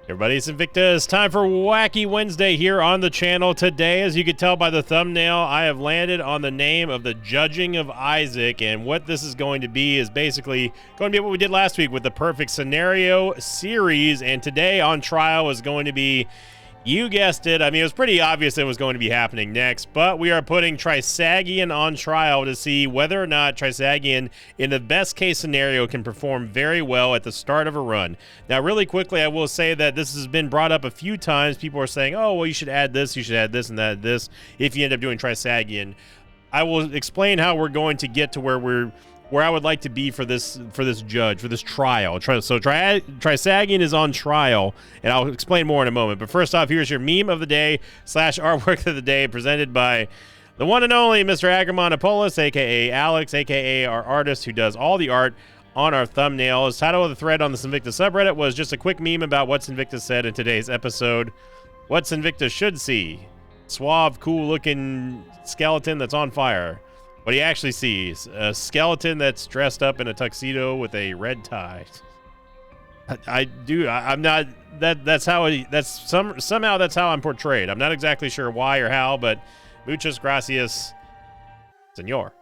Everybody, it's Invictus. Time for Wacky Wednesday here on the channel. Today, as you can tell by the thumbnail, I have landed on the name of the Judging of Isaac, and what this is going to be is basically going to be what we did last week with the Perfect Scenario series, and today on trial is going to be, you guessed it, I mean, it was pretty obvious it was going to be happening next, but we are putting Trisagion on trial to see whether or not Trisagion, in the best case scenario, can perform very well at the start of a run. Now, really quickly, I will say that this has been brought up a few times. People are saying, oh, well, you should add this, and that, this, if you end up doing Trisagion. I will explain how we're going to get to where I would like to be for this judge, for this trial. So Trisagion is on trial, and I'll explain more in a moment. But first off, here's your meme of the day / artwork of the day, presented by the one and only Mr. Agramonopoulos, a.k.a. Alex, a.k.a. our artist who does all the art on our thumbnails. Title of the thread on the Invictus subreddit was just a quick meme about what Invictus said in today's episode. What Invictus should see. Suave, cool-looking skeleton that's on fire. What he actually sees, a skeleton that's dressed up in a tuxedo with a red tie. I'm not, somehow that's how I'm portrayed. I'm not exactly sure why or how, but muchas gracias, senor.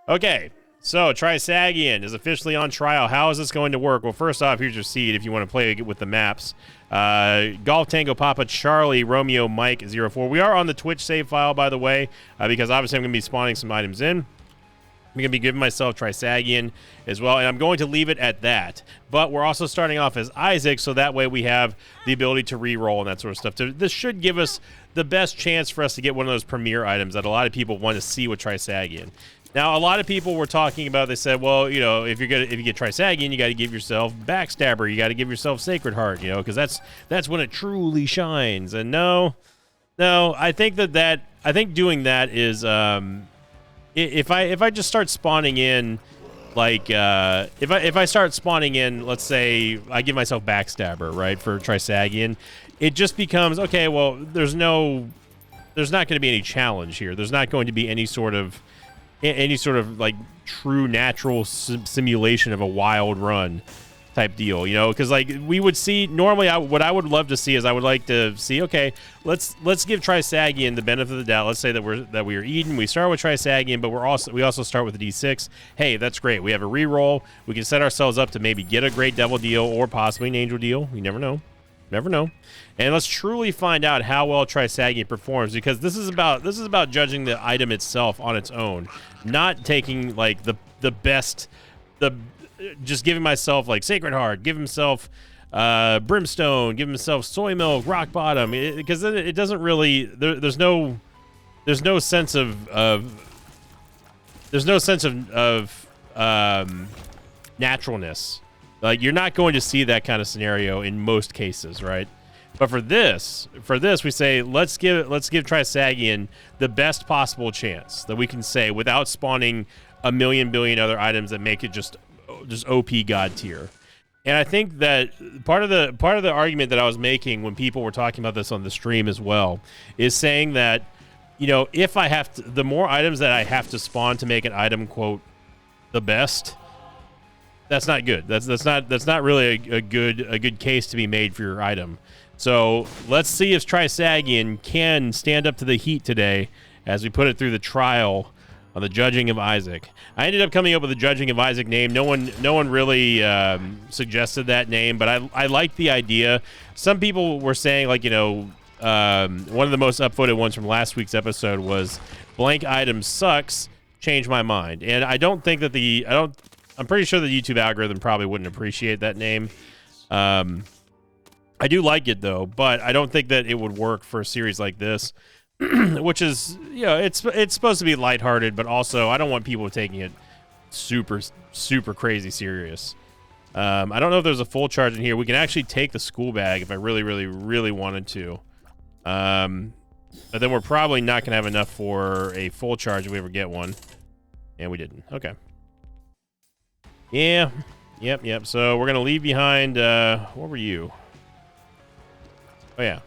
Okay, so Trisagion is officially on trial. How is this going to work? Well, first off, here's your seed if you want to play with the maps. Golf Tango Papa Charlie Romeo Mike 04. We are on the Twitch save file, by the way, because obviously I'm going to be spawning some items in. I'm going to be giving myself Trisagion as well, and I'm going to leave it at that. But we're also starting off as Isaac, so that way we have the ability to re-roll and that sort of stuff. This should give us the best chance for us to get one of those premier items that a lot of people want to see with Trisagion. Now, a lot of people were talking about, they said, well, you know, if you get Trisagion, you got to give yourself Backstabber, you got to give yourself Sacred Heart, you know, because that's when it truly shines. And no, I think I think doing that is, if I just start spawning in, like, if I start spawning in, let's say I give myself Backstabber, right, for Trisagion, it just becomes, okay, well, there's not going to be any challenge here. There's not going to be any sort of like true natural simulation of a wild run type deal, you know, because like we would see normally, what I would love to see is I would like to see, okay, let's give Trisagion the benefit of the doubt. Let's say that we are Eden. We start with Trisagion, but we also start with a D6. Hey, that's great. We have a reroll. We can set ourselves up to maybe get a Great Devil deal or possibly an Angel deal. You never know. Never know. And let's truly find out how well Trisagion performs, because this is about judging the item itself on its own, not taking like the best, just giving myself like Sacred Heart, give himself Brimstone, give himself Soy Milk, Rock Bottom, because it doesn't really, there's no sense of naturalness. Like, you're not going to see that kind of scenario in most cases, right? But for this, we say let's give Trisagion the best possible chance that we can say without spawning a million billion other items that make it just OP god tier. And I think that part of the argument that I was making when people were talking about this on the stream as well is saying that, you know, if I have to, the more items that I have to spawn to make an item quote the best, that's not good. That's not really a good case to be made for your item. So let's see if Trisagion can stand up to the heat today as we put it through the trial on the Judging of Isaac. I ended up coming up with the Judging of Isaac name. No one really suggested that name, but I like the idea. Some people were saying, like, you know, one of the most upvoted ones from last week's episode was blank item sucks. Change my mind, and I don't think that I'm pretty sure the YouTube algorithm probably wouldn't appreciate that name. I do like it, though, but I don't think that it would work for a series like this, which is, you know, it's supposed to be lighthearted, but also I don't want people taking it super, super crazy serious. I don't know if there's a full charge in here. We can actually take the school bag if I really, really, really wanted to. But then we're probably not going to have enough for a full charge if we ever get one. And we didn't. Okay. Yeah. Yep. So we're going to leave behind, what were you? Oh, yeah.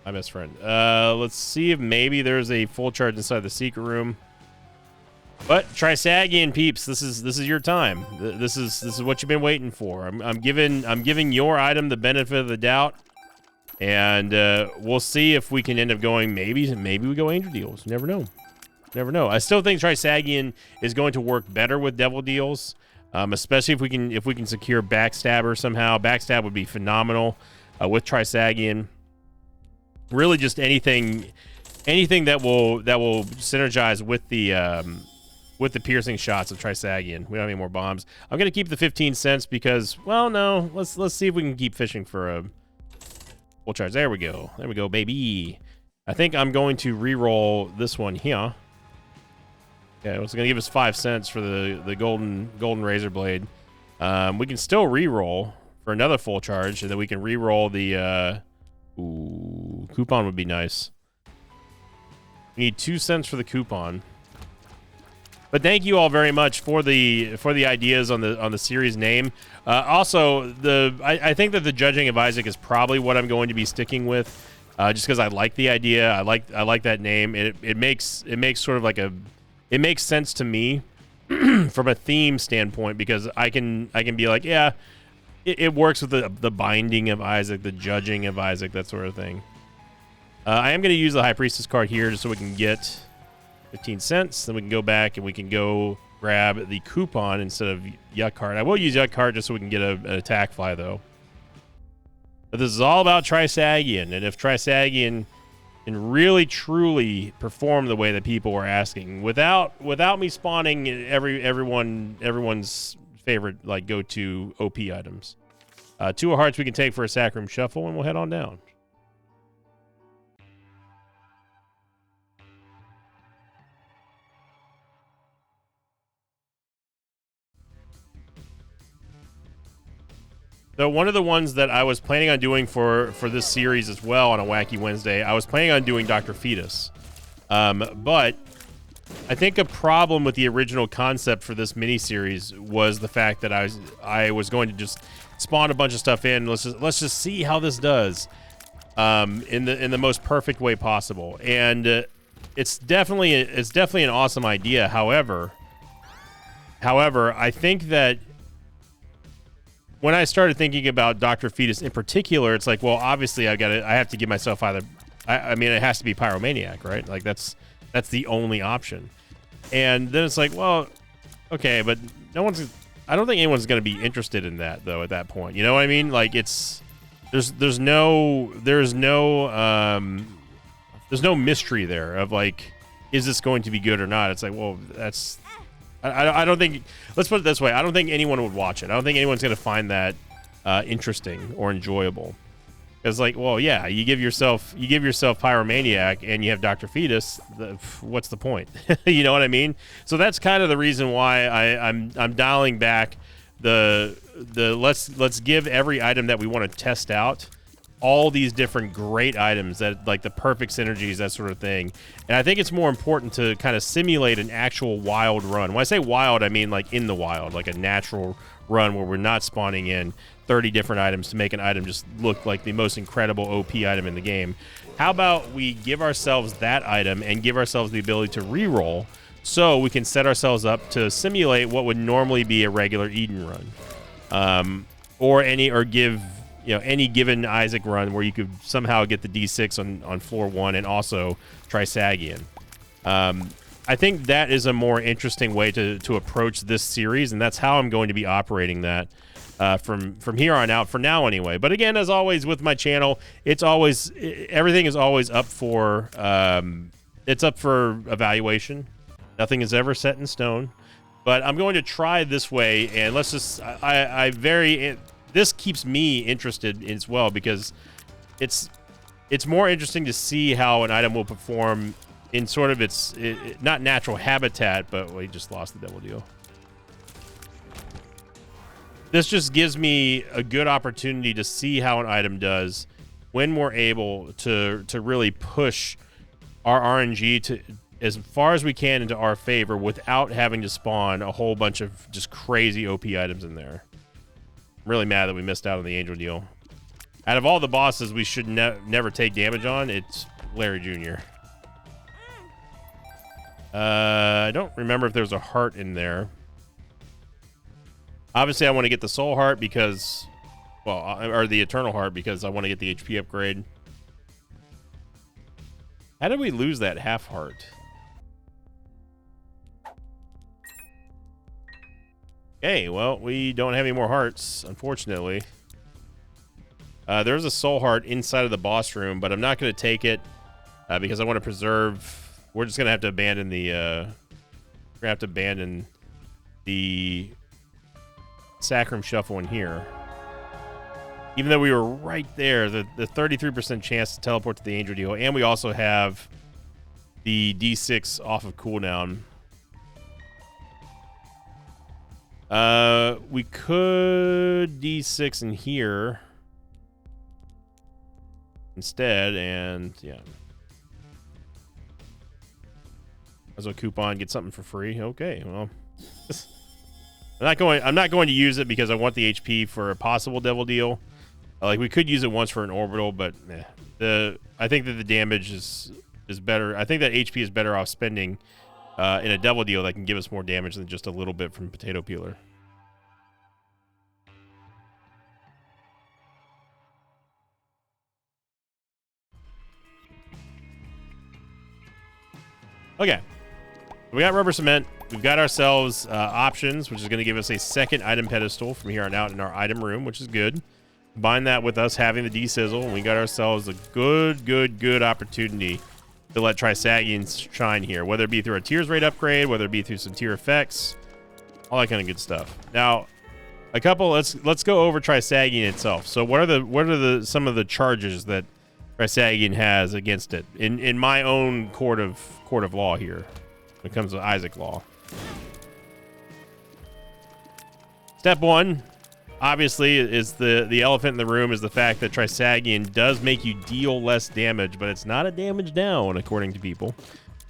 My best friend. Let's see if maybe there's a full charge inside the secret room. But Trisagion peeps, this is your time. This is what you've been waiting for. I'm giving your item the benefit of the doubt. And we'll see if we can end up going, maybe we go Angel Deals. Never know. Never know. I still think Trisagion is going to work better with Devil Deals, especially if we can secure Backstabber somehow. Backstab would be phenomenal with Trisagion. Really, just anything that will synergize with the piercing shots of Trisagion. We don't have any more bombs. I'm gonna keep the 15 cents because, well, no. Let's see if we can keep fishing for a full charge. There we go. There we go, baby. I think I'm going to re-roll this one here. Okay, it's going to give us 5 cents for the golden razor blade. We can still re-roll for another full charge, and then we can re-roll the coupon would be nice. We need 2 cents for the coupon. But thank you all very much for the ideas on the series name. Also, I think that the Judging of Isaac is probably what I'm going to be sticking with, just because I like the idea. I like that name. It makes sort of like it makes sense to me from a theme standpoint, because I can be like, yeah, it works with the binding of Isaac, the judging of Isaac, that sort of thing. I am going to use the High Priestess card here just so we can get 15 cents. Then we can go back and we can go grab the coupon instead of Yuck card. I will use Yuck card just so we can get an attack fly, though. But this is all about Trisagion, and if Trisagion can really truly perform the way that people were asking, without me spawning everyone's favorite like go-to OP items. 2 of hearts we can take for a Sacrum Shuffle, and we'll head on down. So one of the ones that I was planning on doing for this series as well on a Wacky Wednesday, I was planning on doing Dr. Fetus. But I think a problem with the original concept for this miniseries was the fact that I was going to just spawn a bunch of stuff in. Let's just see how this does in the most perfect way possible. And it's definitely an awesome idea. However, I think that when I started thinking about Dr. Fetus in particular, it's like, well, obviously I have to give myself either, I mean, it has to be Pyromaniac, right? Like that's the only option. And then it's like, well, okay, but I don't think anyone's going to be interested in that though at that point. You know what I mean? Like there's no mystery there of like, is this going to be good or not? It's like, well, I don't think, let's put it this way, I don't think anyone would watch it. I don't think anyone's going to find that interesting or enjoyable. Because, like, well, yeah, you give yourself Pyromaniac and you have Dr. Fetus, what's the point? You know what I mean? So that's kind of the reason why I'm dialing back the let's give every item that we want to test out all these different great items that like the perfect synergies, that sort of thing. And I think it's more important to kind of simulate an actual wild run. When I say wild, I mean like in the wild, like a natural run where we're not spawning in 30 different items to make an item just look like the most incredible OP item in the game. How about we give ourselves that item and give ourselves the ability to reroll so we can set ourselves up to simulate what would normally be a regular Eden run. Or give any given Isaac run where you could somehow get the D6 on floor 1 and also Trisagion. I think that is a more interesting way to approach this series, and that's how I'm going to be operating that from here on out, for now anyway. But again, as always with my channel, everything is always up for evaluation. Nothing is ever set in stone. But I'm going to try this way, and let's just this keeps me interested as well, because it's more interesting to see how an item will perform in sort of its not natural habitat, but we just lost the Devil Deal. This just gives me a good opportunity to see how an item does when we're able to really push our RNG to as far as we can into our favor without having to spawn a whole bunch of just crazy OP items in there. I'm really mad that we missed out on the Angel Deal. Out of all the bosses we should never take damage on, it's Larry Jr. I don't remember if there was a heart in there. Obviously, I want to get the soul heart because Well, or the Eternal Heart, because I want to get the HP upgrade. How did we lose that half heart? Okay, well, we don't have any more hearts, unfortunately. There's a soul heart inside of the boss room, but I'm not going to take it because I want to preserve. We're just going to have to abandon the. We're going to have to abandon the Sacrum Shuffle in here. Even though we were right there, the 33% chance to teleport to the Angel Deal, and we also have the D6 off of cooldown. We could D6 in here instead, and yeah. As a coupon, get something for free. Okay, well, I'm not going to use it because I want the HP for a possible Devil Deal. Like, we could use it once for an orbital, but I think that the damage is better. I think that HP is better off spending in a Devil Deal that can give us more damage than just a little bit from Potato Peeler. Okay, we got Rubber Cement. We've got ourselves options, which is going to give us a second item pedestal from here on out in our item room, which is good. Combine that with us having the D-Sizzle, and we got ourselves a good opportunity to let Trisagion shine here, whether it be through a Tears Rate upgrade, whether it be through some tier effects, all that kind of good stuff. Now, let's go over Trisagion itself. So what are some of the charges that Trisagion has against it in my own court of law here when it comes to Isaac Law? Step one, obviously, is the elephant in the room is the fact that Trisagion does make you deal less damage, but it's not a damage down, according to people.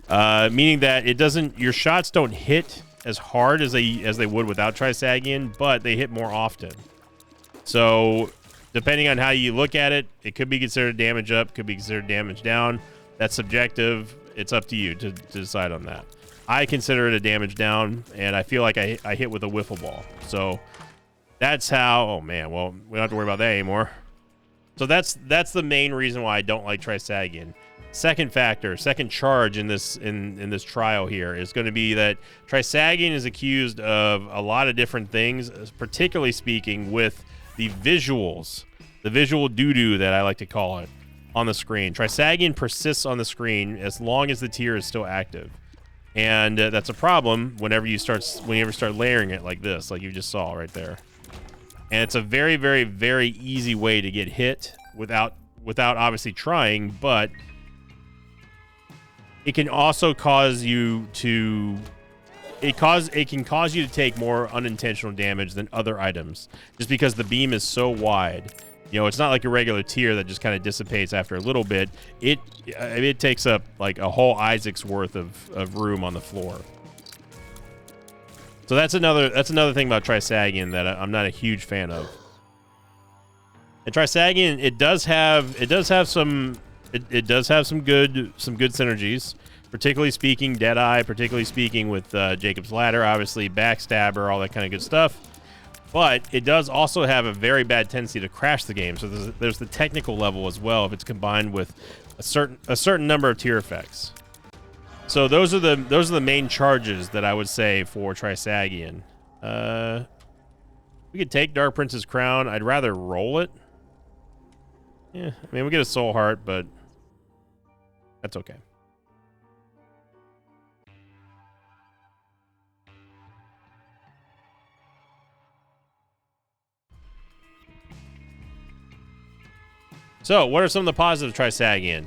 Meaning that your shots don't hit as hard as they would without Trisagion, but they hit more often. So, depending on how you look at it, it could be considered damage up, could be considered damage down. That's subjective. It's up to you to decide on that. I consider it a damage down, and I feel like I hit with a wiffle ball. So that's how. Oh man, well, we don't have to worry about that anymore. So that's the main reason why I don't like Trisagion. Second factor, second charge in this trial here is going to be that Trisagion is accused of a lot of different things, particularly speaking with the visuals, the visual doo-doo that I like to call it on the screen. Trisagion persists on the screen as long as the tier is still active. And that's a problem whenever you start layering it like this, like you just saw right there. And it's a very, very, very easy way to get hit without obviously trying, but it can also cause you to it can cause you to take more unintentional damage than other items just because the beam is so wide. You know, it's not like a regular tier that just kind of dissipates after a little bit. It takes up like a whole Isaac's worth of room on the floor. So that's another thing about Trisagion that I'm not a huge fan of. And Trisagion, it does have some good synergies. Particularly speaking, Deadeye. Particularly speaking with Jacob's Ladder, obviously Backstabber, all that kind of good stuff. But it does also have a very bad tendency to crash the game. So there's the technical level as well if it's combined with a certain number of tier effects. So those are the main charges that I would say for Trisagion. We could take Dark Prince's Crown. I'd rather roll it. Yeah, I mean we get a Soul Heart, but that's okay. So, what are some of the positives of Trisagion?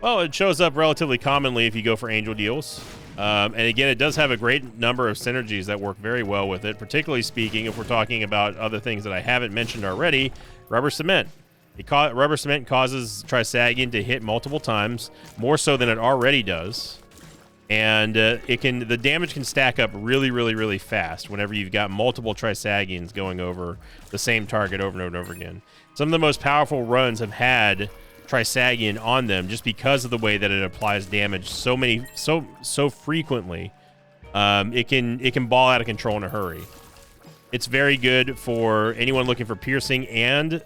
Well, it shows up relatively commonly if you go for Angel Deals. And again, it does have a great number of synergies that work very well with it, particularly speaking if we're talking about other things that I haven't mentioned already. Rubber Cement. Rubber Cement causes Trisagion to hit multiple times, more so than it already does. And the damage can stack up really, really, really fast whenever you've got multiple Trisagions going over the same target over and over and over again. Some of the most powerful runs have had Trisagion on them just because of the way that it applies damage so frequently. It can ball out of control in a hurry. It's very good for anyone looking for piercing and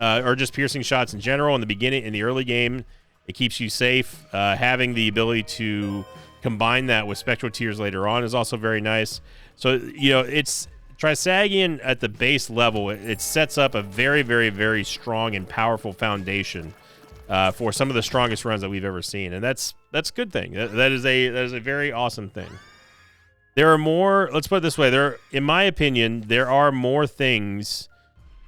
or just piercing shots in general in the beginning, in the early game. It keeps you safe. Having the ability to combine that with Spectral Tears later on is also very nice. So, you know, it's Trisagion at the base level. It sets up a very, very, very strong and powerful foundation for some of the strongest runs that we've ever seen, and that's a good thing. That is a very awesome thing. There are more. Let's put it this way: in my opinion, there are more things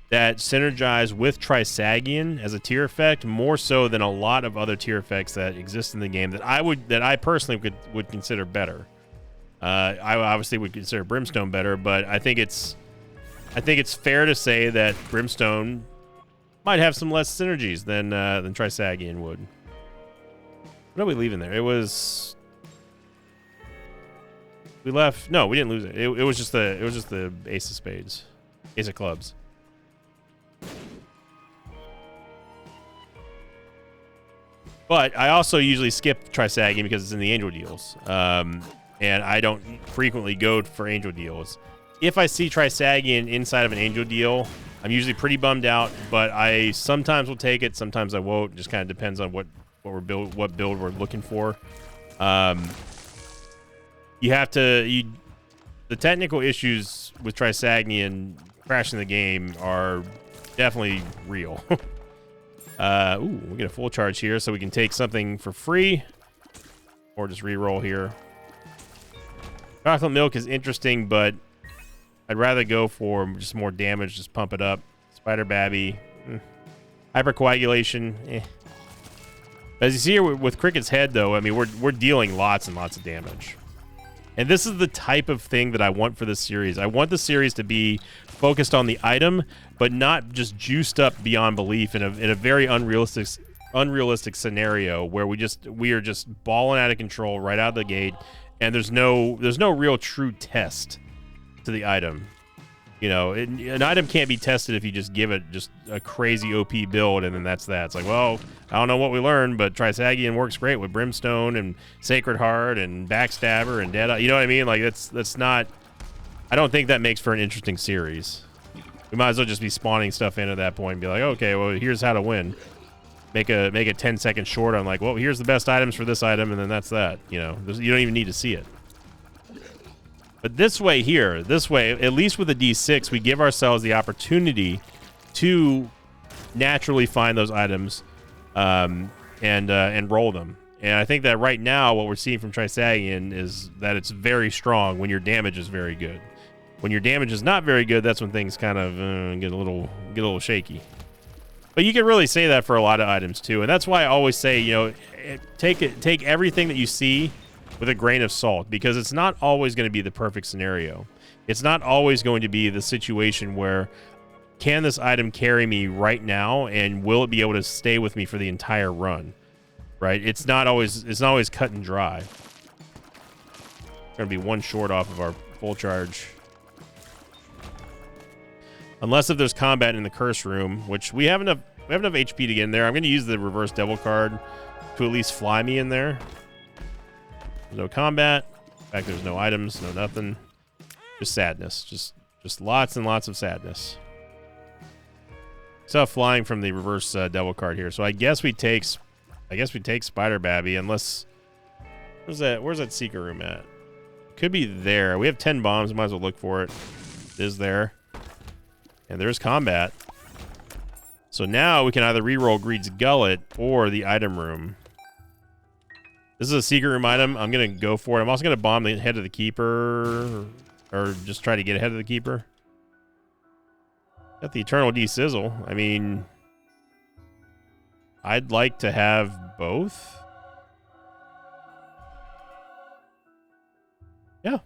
that synergize with Trisagion as a tier effect, more so than a lot of other tier effects that exist in the game that I personally would consider better. I obviously would consider Brimstone better, but I think it's fair to say that Brimstone might have some less synergies than Trisagion would. What are we leaving there? It was we left. No, we didn't lose it. It was just the Ace of Spades, Ace of Clubs. But I also usually skip Trisagion because it's in the Angel deals, and I don't frequently go for Angel deals. If I see Trisagion inside of an Angel deal, I'm usually pretty bummed out, but I sometimes will take it, sometimes I won't. Just kind of depends on what build we're looking for. The technical issues with Trisagion crashing the game are definitely real. Ooh, we get a full charge here, so we can take something for free, or just re-roll here. Chocolate Milk is interesting, but I'd rather go for just more damage, just pump it up. Spider Babby, Hypercoagulation, eh. As you see here with Cricket's head, though, I mean, we're dealing lots and lots of damage. And this is the type of thing that I want for this series. I want the series to be focused on the item, but not just juiced up beyond belief in a very unrealistic scenario where we are just balling out of control right out of the gate, and there's no real true test to the item. You know, an item can't be tested if you just give it just a crazy OP build and then that's that. It's like, well, I don't know what we learned, but Trisagion works great with Brimstone and Sacred Heart and Backstabber and Deadeye. You know what I mean? Like that's not. I don't think that makes for an interesting series. We might as well just be spawning stuff in at that point and be like, okay, well, here's how to win. Make a 10-second short on like, well, here's the best items for this item, and then that's that. You know, you don't even need to see it. But this way, at least with a D6, we give ourselves the opportunity to naturally find those items and roll them. And I think that right now, what we're seeing from Trisagion is that it's very strong when your damage is very good. When your damage is not very good, that's when things kind of get a little shaky. But you can really say that for a lot of items too, and that's why I always say, you know, take everything that you see with a grain of salt, because it's not always going to be the perfect scenario. It's not always going to be the situation where, can this item carry me right now, and will it be able to stay with me for the entire run? Right? It's not always cut and dry. Going to be one short off of our full charge. Unless if there's combat in the curse room, which we have enough HP to get in there. I'm going to use the reverse devil card to at least fly me in there. There's no combat. In fact, there's no items, no nothing. Just sadness. Just lots and lots of sadness. Saw flying from the reverse devil card here. So I guess we take Spider Babby, unless where's that secret room at? Could be there. We have 10 bombs. Might as well look for it. It is there. And there's combat. So now we can either reroll Greed's Gullet or the item room. This is a secret room item. I'm going to go for it. I'm also going to bomb the head of the keeper, or just try to get ahead of the keeper. Got the Eternal De-Sizzle. I mean, I'd like to have both. Yeah.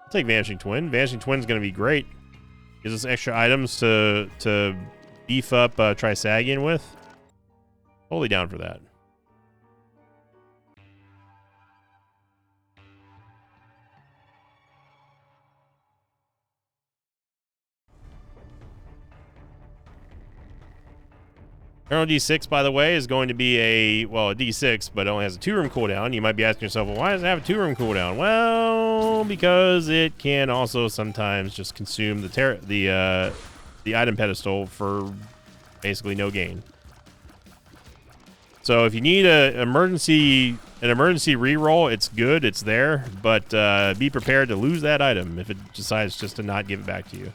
I'll take Vanishing Twin. Vanishing Twin's going to be great. Gives us extra items to beef up Trisagion with. Totally down for that. Eternal D6, by the way, is going to be a D6, but it only has a 2-room cooldown. You might be asking yourself, well, why does it have a 2-room cooldown? Well, because it can also sometimes just consume the item pedestal for basically no gain. So if you need an emergency reroll, it's good, it's there, but be prepared to lose that item if it decides just to not give it back to you.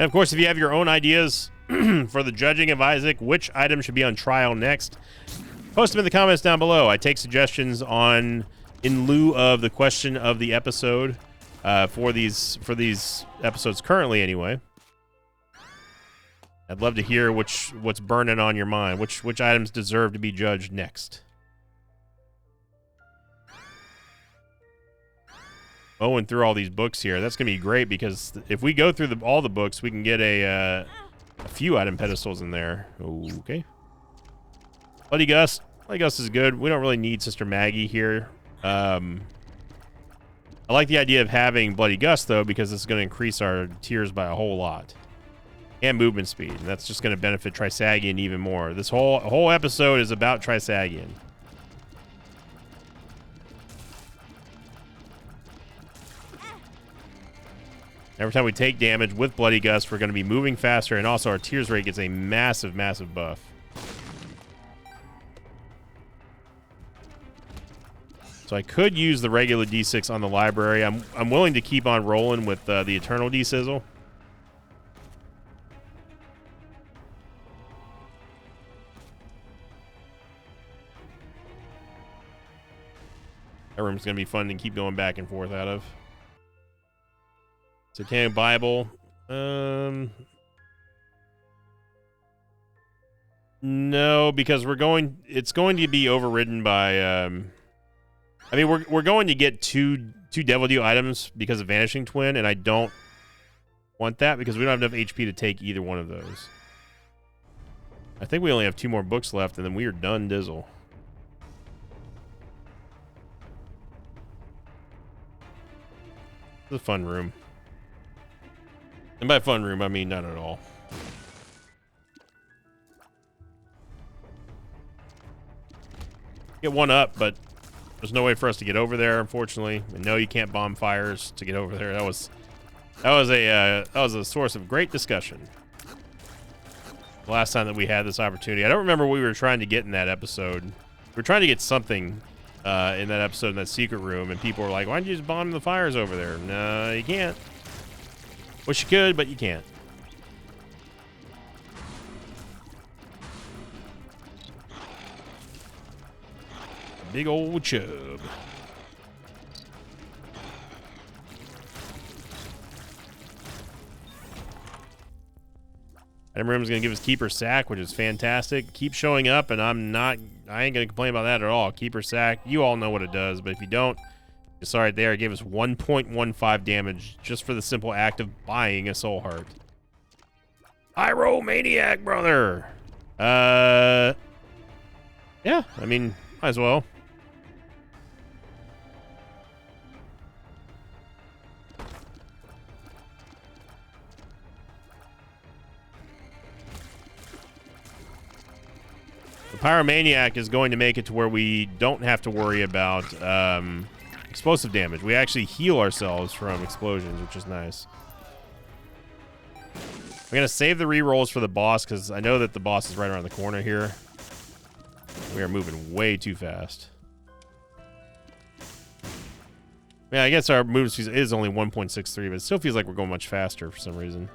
And of course, if you have your own ideas for the judging of Isaac, which item should be on trial next, post them in the comments down below. I take suggestions in lieu of the question of the episode for these episodes currently anyway. I'd love to hear what's burning on your mind, which items deserve to be judged next. Going through all these books here, that's gonna be great because if we go through all the books, we can get a few item pedestals in there. Okay. Bloody Gust. Bloody Gust is good. We don't really need Sister Maggie here. I like the idea of having Bloody Gust though because it's going to increase our tiers by a whole lot, and movement speed. And that's just going to benefit Trisagion even more. This whole episode is about Trisagion. Every time we take damage with Bloody Gust, we're going to be moving faster, and also our tears rate gets a massive, massive buff. So I could use the regular D6 on the library. I'm willing to keep on rolling with the Eternal D-Sizzle. That room's going to be fun to keep going back and forth out of. Satanic Bible. No, because it's going to be overridden by I mean we're going to get two Devil Dew items because of Vanishing Twin, and I don't want that because we don't have enough HP to take either one of those. I think we only have 2 more books left and then we are done Dizzle. It's a fun room. And by fun room, I mean not at all. Get one up, but there's no way for us to get over there, unfortunately. And no, you can't bomb fires to get over there. That was a source of great discussion. The last time that we had this opportunity, I don't remember what we were trying to get in that episode. We were trying to get something in that episode in that secret room, and people were like, "Why don't you just bomb the fires over there?" No, you can't. Wish you could, but you can't. Big old chub. Item room is going to give us Keeper Sack, which is fantastic. Keep showing up, and I ain't going to complain about that at all. Keeper Sack, you all know what it does, but if you don't, it's all right there. It gave us 1.15 damage just for the simple act of buying a Soul Heart. Pyromaniac, brother. Yeah, I mean, might as well. The Pyromaniac is going to make it to where we don't have to worry about explosive damage. We actually heal ourselves from explosions, which is nice. I'm going to save the rerolls for the boss because I know that the boss is right around the corner here. We are moving way too fast. Yeah, I guess our movement speed is only 1.63, but it still feels like we're going much faster for some reason.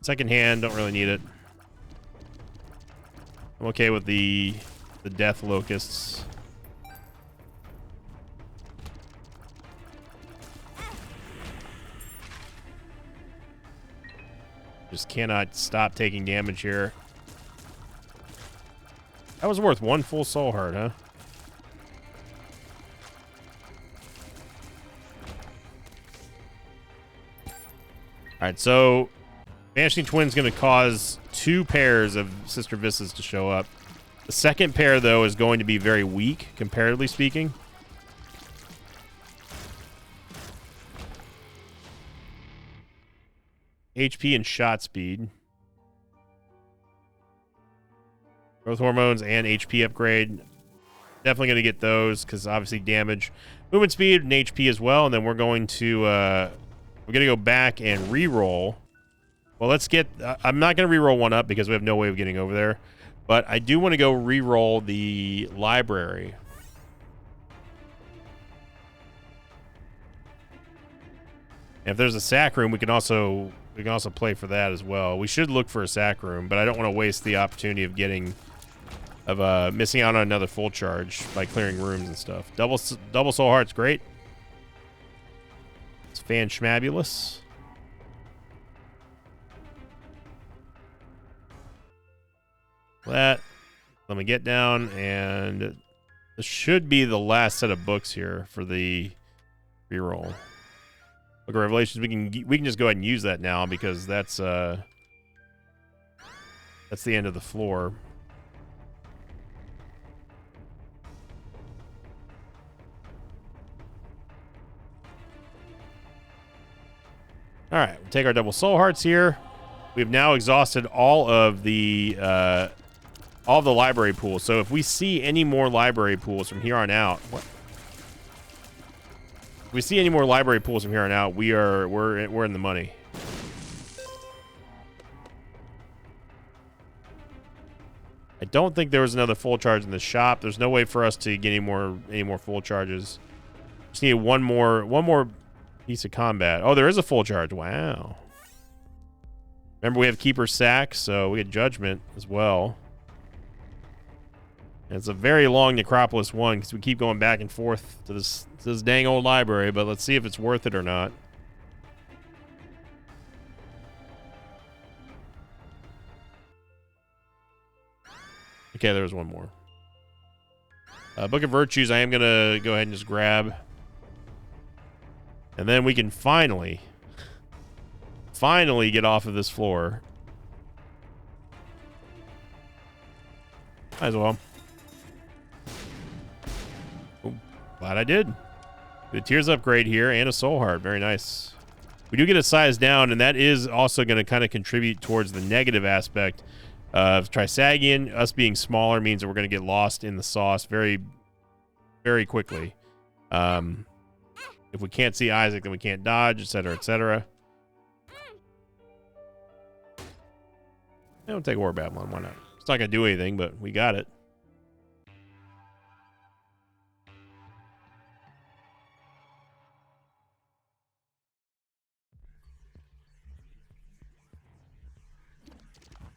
Second hand, don't really need it. I'm okay with the death locusts. Just cannot stop taking damage here. That was worth 1 full soul heart, huh? Alright, so Vanishing Twin's going to cause 2 pairs of Sister Vistas to show up. The second pair, though, is going to be very weak, comparatively speaking. HP and shot speed. Growth hormones and HP upgrade. Definitely going to get those because obviously damage, movement speed, and HP as well. And then we're going to go back and re-roll. Well, let's get. I'm not going to re-roll one up because we have no way of getting over there. But I do want to go re-roll the library. And if there's a sack room, we can also play for that as well. We should look for a sack room, but I don't want to waste the opportunity of missing out on another full charge by clearing rooms and stuff. Double soul heart's great. It's fan-schmabulous. That. Let me get down, and this should be the last set of books here for the reroll. Book of Revelations. We can just go ahead and use that now because that's the end of the floor. All right, we'll take our double soul hearts here. We've now exhausted all of the library pools. So if we see any more library pools from here on out, if we see any more library pools from here on out, we're in the money. I don't think there was another full charge in the shop. There's no way for us to get any more full charges. Just need one more piece of combat. Oh, there is a full charge. Wow. Remember, we have Keeper's Sack, so we get Judgment as well. And it's a very long Necropolis one because we keep going back and forth to this dang old library, but let's see if it's worth it or not. Okay, there's one more. Book of Virtues, I am going to go ahead and just grab. And then we can finally get off of this floor. Might as well. Oh, glad I did. The Tears upgrade here and a Soul Heart. Very nice. We do get a size down, and that is also going to kind of contribute towards the negative aspect of Trisagion. Us being smaller means that we're going to get lost in the sauce very, very quickly. If we can't see Isaac, then we can't dodge, etc., etc. We'll take War Babylon. Why not? It's not going to do anything, but we got it.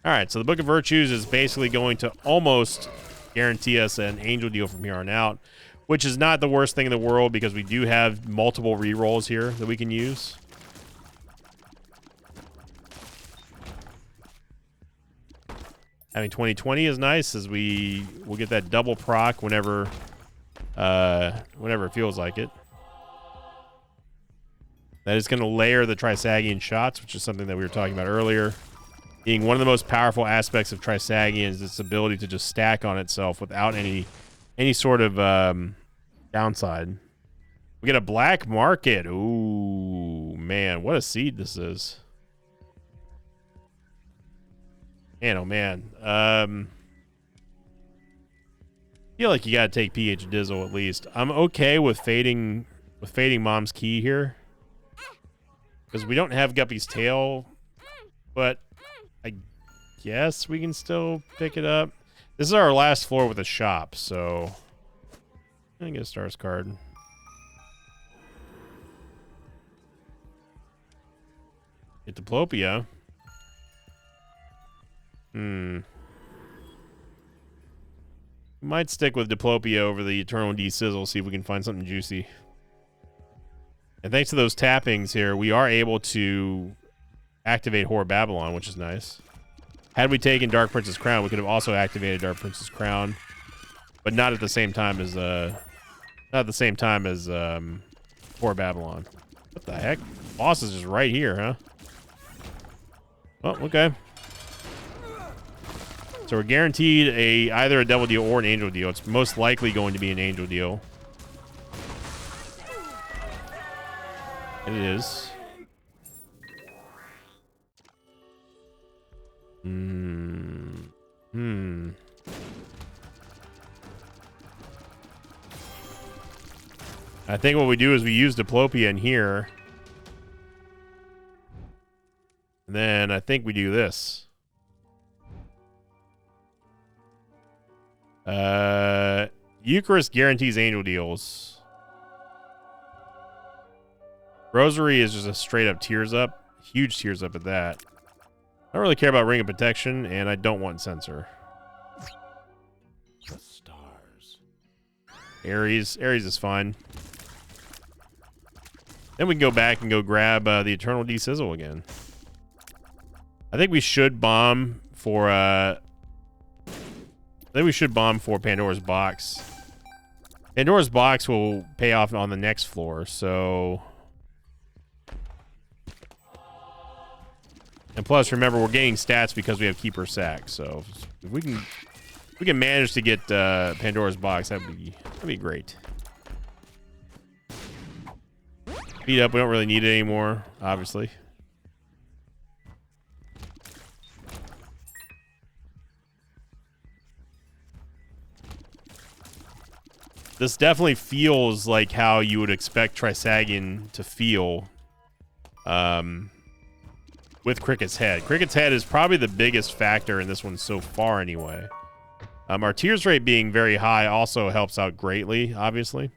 All right, so the Book of Virtues is basically going to almost guarantee us an angel deal from here on out, which is not the worst thing in the world because we do have multiple rerolls here that we can use. Having 2020 is nice as we'll get that double proc whenever it feels like it. That is going to layer the Trisagion shots, which is something that we were talking about earlier. Being one of the most powerful aspects of Trisagion is its ability to just stack on itself without any sort of downside. We get a black market. Ooh, man, what a seed this is. Man, oh man. I feel like you gotta take PH Dizzle at least. I'm okay with fading Mom's Key here. Because we don't have Guppy's Tail, but I guess we can still pick it up. This is our last floor with a shop, so I'm gonna get a Stars card. Get Diplopia. Might stick with Diplopia over the Eternal D-Sizzle, see if we can find something juicy. And thanks to those tappings here, we are able to activate Whore Babylon, which is nice. Had we taken Dark Prince's Crown, we could have also activated Dark Prince's Crown, but not at the same time as Whore Babylon. What the heck? Boss is just right here, huh? Oh, okay. So we're guaranteed either a devil deal or an angel deal. It's most likely going to be an angel deal. It is. I think what we do is we use Diplopia in here. And then I think we do this. Eucharist guarantees angel deals. Rosary is just a straight up tears up. Huge tears up at that. I don't really care about Ring of Protection, and I don't want Censor. The stars. Ares. Ares is fine. Then we can go back and go grab the Eternal Desizzle again. I think we should bomb for Pandora's Box. Pandora's Box will pay off on the next floor, so. And plus, remember, we're gaining stats because we have Keeper Sack. So if we can manage to get Pandora's Box, that'd be great. Beat up, we don't really need it anymore, obviously. This definitely feels like how you would expect Trisagion to feel with Cricket's Head. Cricket's Head is probably the biggest factor in this one so far anyway. Our tears rate being very high also helps out greatly, obviously.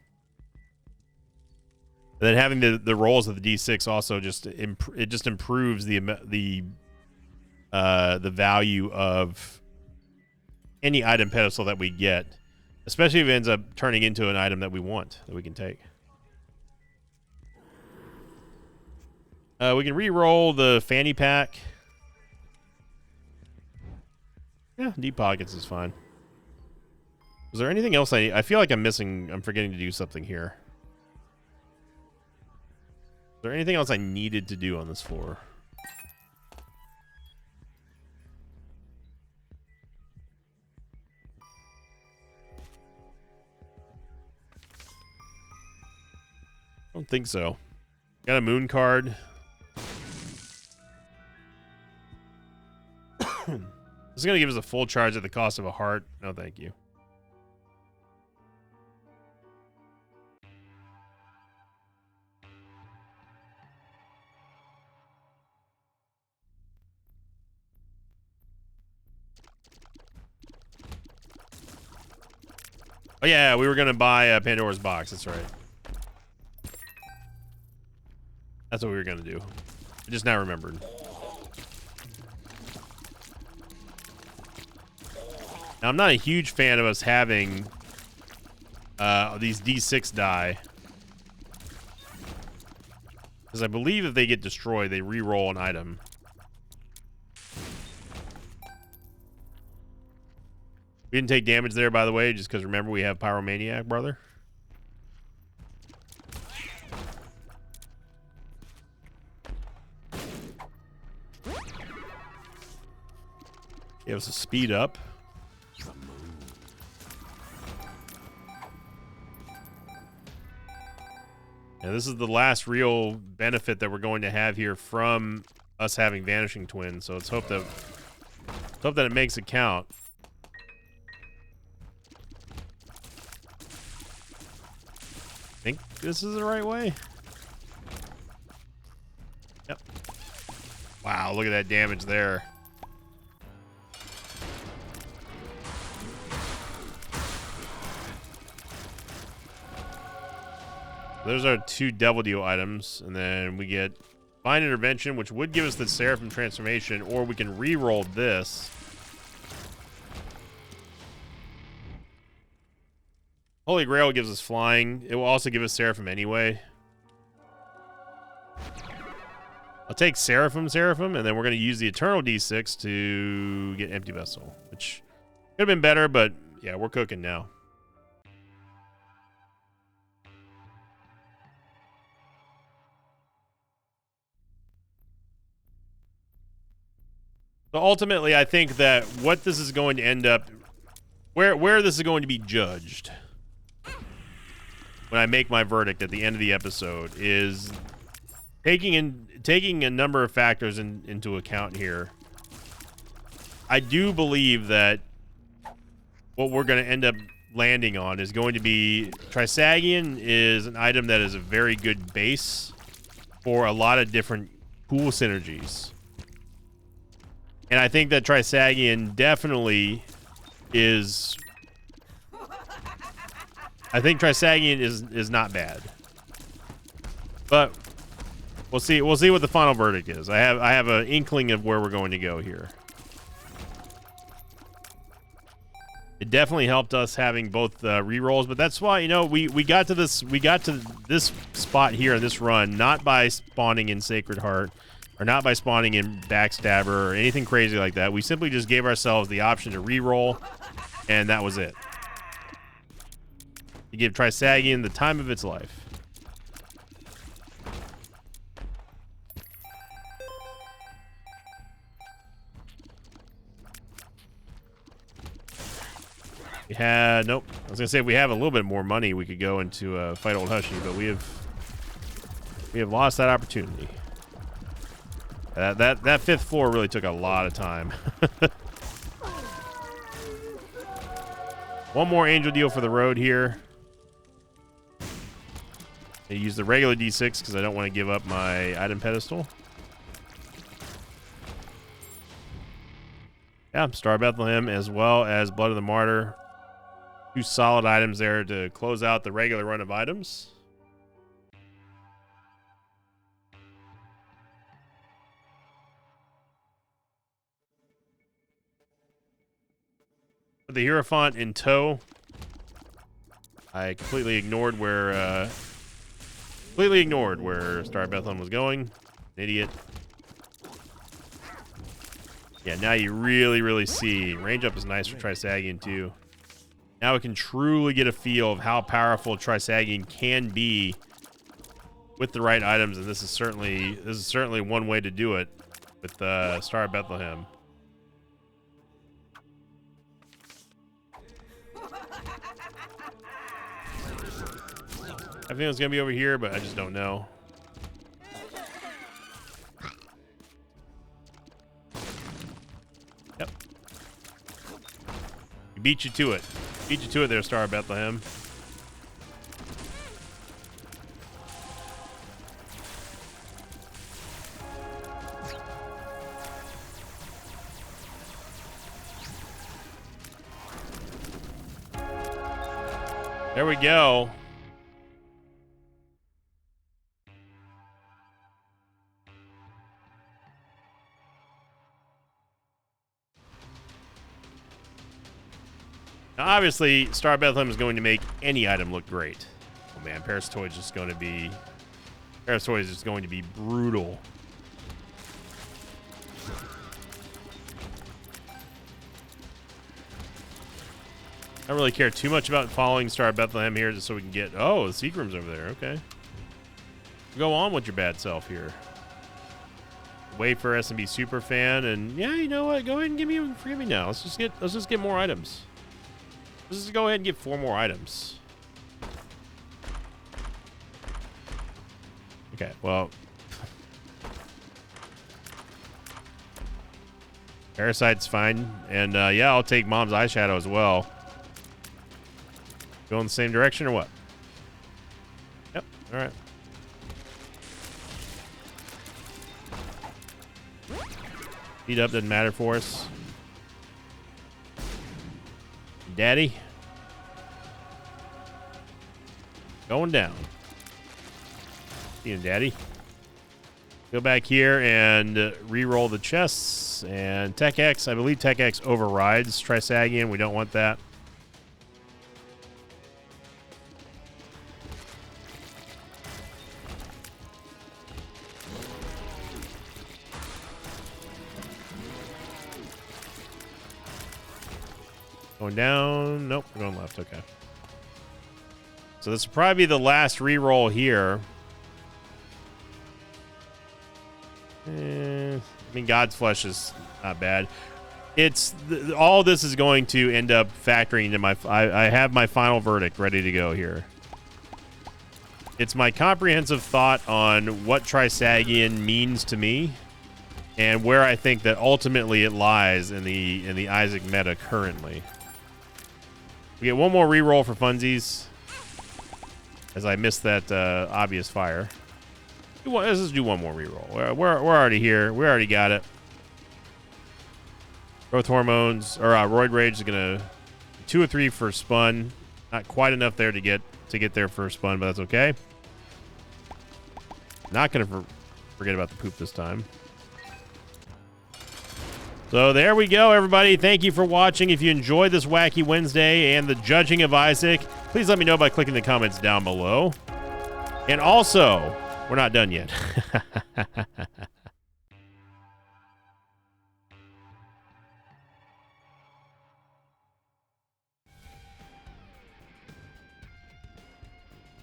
And then having the rolls of the D6 also just improves the value of any item pedestal that we get. Especially if it ends up turning into an item that we want, that we can take. We can re-roll the fanny pack. Yeah, deep pockets is fine. Is there anything else I feel like I'm forgetting to do something here. Is there anything else I needed to do on this floor? I don't think so. Got a moon card. This is going to give us a full charge at the cost of a heart. No, thank you. Oh, yeah, we were going to buy Pandora's Box. That's right. That's what we were going to do. I just now remembered. Now, I'm not a huge fan of us having these D6 die. Because I believe if they get destroyed, they re-roll an item. We didn't take damage there, by the way, just because remember we have Pyromaniac, brother. Give us a speed up. And this is the last real benefit that we're going to have here from us having Vanishing Twin. So let's hope that it makes it count. Think this is the right way. Yep. Wow, look at that damage there. Those are 2 Devil Deal items, and then we get Fine Intervention, which would give us the Seraphim transformation, or we can re-roll this. Holy Grail gives us flying. It will also give us Seraphim anyway. I'll take Seraphim, and then we're going to use the Eternal D6 to get Empty Vessel, which could have been better, but yeah, we're cooking now. So ultimately, I think that what this is going to end up, where this is going to be judged when I make my verdict at the end of the episode, is taking a number of factors into account here. I do believe that what we're going to end up landing on is going to be Trisagion is an item that is a very good base for a lot of different cool synergies. And I think that Trisagion definitely is... I think Trisagion is not bad. But we'll see what the final verdict is. I have an inkling of where we're going to go here. It definitely helped us having both rerolls, but that's why, you know, we got to this spot here in this run not by spawning in Sacred Heart or not by spawning in Backstabber or anything crazy like that. We simply just gave ourselves the option to reroll, and that was it. To give Trisagion the time of its life. We had, nope. I was gonna say if we have a little bit more money, we could go into fight Old Hushy, but we have lost that opportunity. That fifth floor really took a lot of time. One more angel deal for the road here. I use the regular D6 because I don't want to give up my item pedestal. Yeah, Star Bethlehem as well as Blood of the Martyr. Two solid items there to close out the regular run of items. With the Hierophant in tow, I completely ignored where Star Bethlehem was going. An idiot. Yeah, now you really see. Range up is nice for Trisagion too. Now we can truly get a feel of how powerful Trisagion can be with the right items, and this is certainly one way to do it with Star Bethlehem. I think it's gonna be over here, but I just don't know. Yep. He beat you to it. Beat you to it there, Star Bethlehem. There we go. Now, obviously, Star Bethlehem is going to make any item look great. Oh man, Parasitoid is just going to be... Parasitoid is just going to be brutal. I don't really care too much about following Star Bethlehem here just so we can get... Oh, the Seagram's over there. Okay. Go on with your bad self here. Wait for SMB super fan, and yeah, you know what? Go ahead and forgive me now. Let's just get more items. Let's just go ahead and get 4 more items. Okay, well. Parasite's fine. And yeah, I'll take Mom's Eyeshadow as well. Go in the same direction or what? Yep, alright. Speed up doesn't matter for us. Daddy. Going down. See you, Daddy. Go back here and re-roll the chests. And Tech X, I believe Tech X overrides Trisagion. We don't want that. Going down. Nope, we're going left. Okay. So this will probably be the last re-roll here. I mean, God's Flesh is not bad. It's all this is going to end up factoring into my... I have my final verdict ready to go here. It's my comprehensive thought on what Trisagion means to me and where I think that ultimately it lies in the Isaac meta currently. We get one more reroll for funsies, as I missed that obvious fire. Let's just do one more reroll. We're already here. We already got it. Growth hormones or roid rage is gonna 2 or 3 for spun. Not quite enough there to get there for spun, but that's okay. Not gonna forget about the poop this time. So there we go, everybody. Thank you for watching. If you enjoyed this Wacky Wednesday and the judging of Isaac, please let me know by clicking the comments down below. And also, we're not done yet.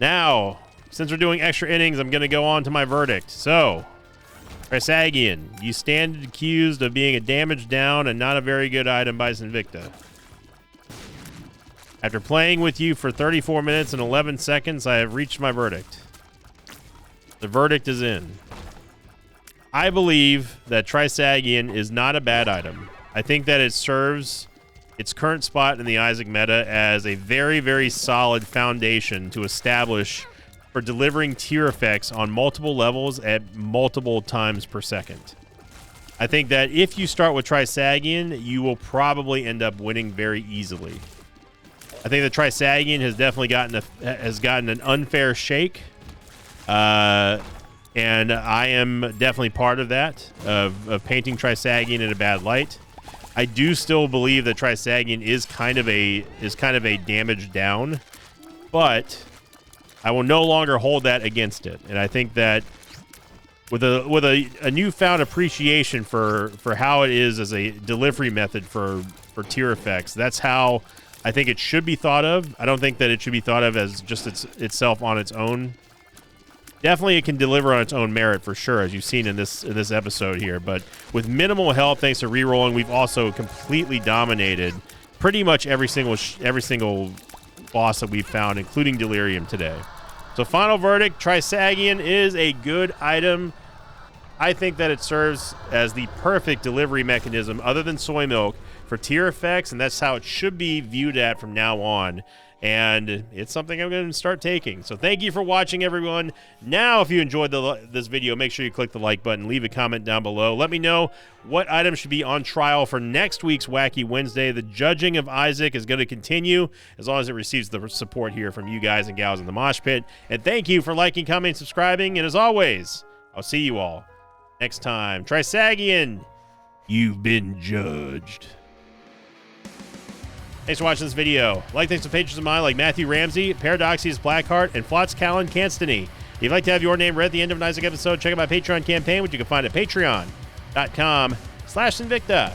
Now, since we're doing extra innings, I'm going to go on to my verdict. So, Trisagion, you stand accused of being a damage down and not a very good item by Sinvicta. After playing with you for 34 minutes and 11 seconds, I have reached my verdict. The verdict is in. I believe that Trisagion is not a bad item. I think that it serves its current spot in the Isaac meta as a very, very solid foundation to establish for delivering tier effects on multiple levels at multiple times per second. I think that if you start with Trisagion, you will probably end up winning very easily. I think that Trisagion has definitely gotten an unfair shake, and I am definitely part of that, of painting Trisagion in a bad light. I do still believe that Trisagion is kind of a damage down, but I will no longer hold that against it. And I think that with a newfound appreciation for how it is as a delivery method for tier effects, that's how I think it should be thought of. I don't think that it should be thought of as just itself on its own. Definitely it can deliver on its own merit for sure, as you've seen in this episode here. But with minimal help, thanks to rerolling, we've also completely dominated pretty much every single boss that we've found, including Delirium today. So final verdict, Trisagion is a good item. I think that it serves as the perfect delivery mechanism, other than soy milk, for tier effects, and that's how it should be viewed at from now on. And it's something I'm going to start taking. So thank you for watching, everyone. Now, if you enjoyed this video, make sure you click the like button, leave a comment down below. Let me know what items should be on trial for next week's Wacky Wednesday. The judging of Isaac is going to continue as long as it receives the support here from you guys and gals in the mosh pit. And thank you for liking, commenting, subscribing. And as always, I'll see you all next time. Trisagion, you've been judged. Thanks for watching this video. Thanks to patrons of mine like Matthew Ramsey, Paradoxius Blackheart, and Flotz Callan Canstony. If you'd like to have your name read at the end of an Isaac episode, check out my Patreon campaign, which you can find at patreon.com/Sinvicta.